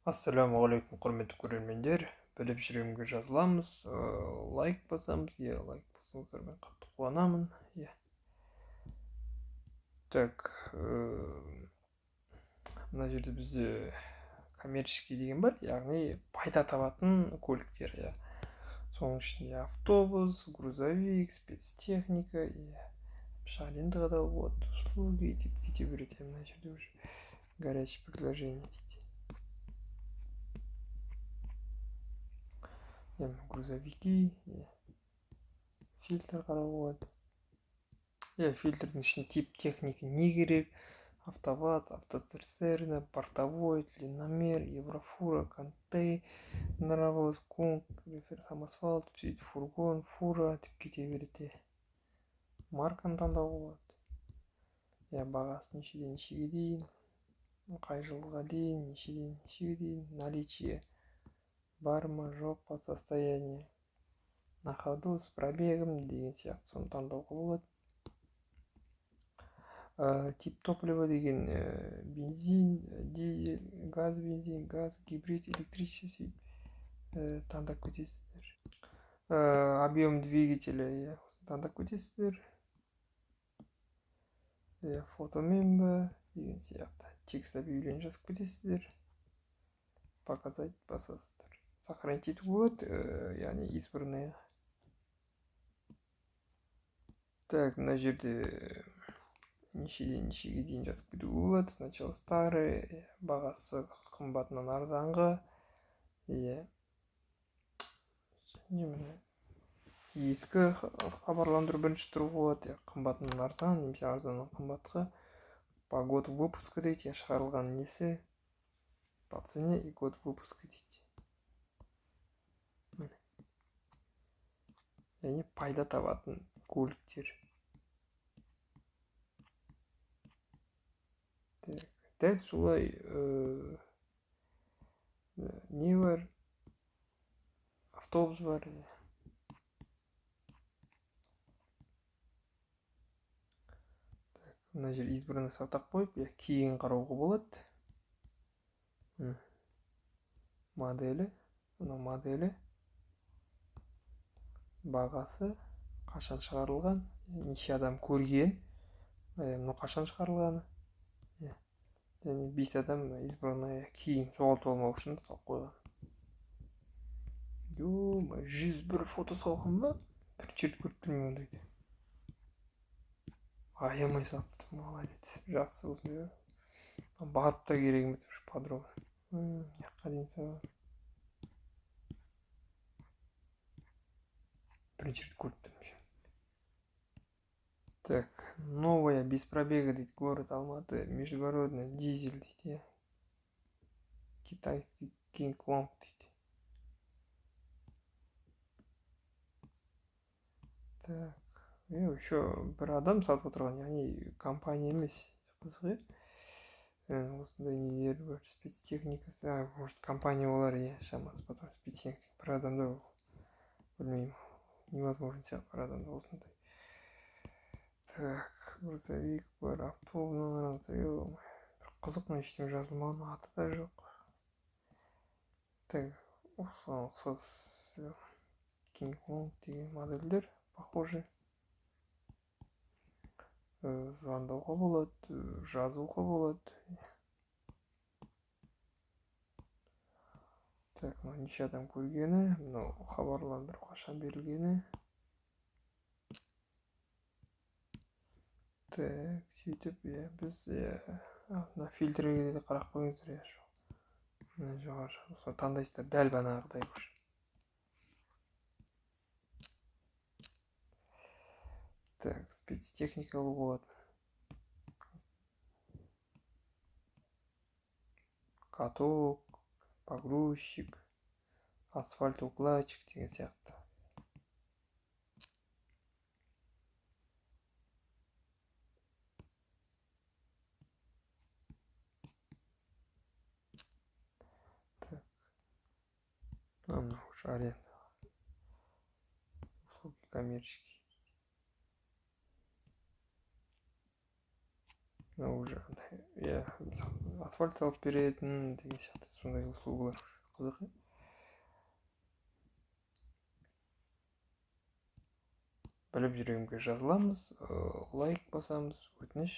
Ассалаумағалейкум, құрметті көрермендер. Біліп жүремге жазыламыз. Лайк басамыз. Лайк басыңыздар, мен қатты қуанамын. Так, мына жерде бізде коммерческий деген бар, яғни пайда табатын көліктер. Соның ішінде автобус, грузовик, спецтехника, арендаға болады, услуги деп кете береді. Мына жерде уже горячее предложение дейді. Грузовики, фильтр қарауға болады. Фильтрдің ішінде тип техника не керек? Автоваз, автоцистерна, портовой, длинномер, еврофура, контейнеровоз, конг, самосвал, фургон, фура деп кете береді. Марканы таңдауға болады. Бағасы нешеден нешеге дейін, қай жылға дейін, нешеден нешеге дейін, наличие бар ма, жоқ па, состояние, на ходу, с пробегом деген сияқты соны таңдауға болады. Тип топлива деген бензин, дизель, бензин, газ, гибрид, электрический таңдап кетесіздер. Объем двигателя таңдап кетесіздер. Фотомен ба деген сияқты текст объявление жазып кетесіздер. Показать басасыздар. Сохранить етуге болады, яғни избранное. Так, мына жерде нешеден нешеге дейін жазып кетуге болады. Сначала старый, бағасы қымбатынан арзанға. Ескі хабарландыру бірінші тұруға болады. Қымбатынан арзан, немесе арзаннан қымбатқа. По году выпуска дейді, шығарылған несі. По цене и год выпуска дейді. Яғни пайда табатын көліктер. Дәл солай не бар? Автобус бар. Мына жер избранный сақтап қойып, кейін қарауға болады. Моделі, мына моделі, бағасы, қашан шығарылған, неше адам көрген, қашан шығарылғаны. Және 5 адам избранный кейін жоғалтып алмау үшін салып қойған. 101 фото салған ба? Бірінші рет көріп тұрмын ондайды. Аямай салыпты, молодец. Жақсы болсын. Барып та керек емес подробно. Яққа дейін салған. Бірінші рет көріп тұрмын. Так, новая, без пробега дейді, город Алматы, междугородный, дизель дейді. Китайский King Long дейді. Так, еще бір адам сатып отырған, яғни компания емес. Қызық, осындай нелер бар, спецтехникасы. Может, компания олар, шамасы, потом спецтехника. Бір адамда, білмеймін, невозможно сияқты бір адамда осындай. Так, грузовик бар, автобус, бір қызық, но ештеңе жазылмаған, аты да жоқ. Так, ұқсас King Kong деген модельдер похожи. Звондауға болады, жазуға болады. Так, неше адам көргені, хабарландыру қашан берілгені. Так, сөйтіп, біз на фильтрге де қарап қойыңыздар. Жоғары таңдайсыздар, дәл банағыдай көш. Так, спецтехника болады. Каток, погрузчик, асфальтоукладчик деген сияқты. Так, мынау уже аренда. Услуги коммерческие. Уже, асфальт салып беретін деген сияқты сондай услугалар қызық. Біліп жүрегімге жазыламыз, лайк басамыз, өтініш.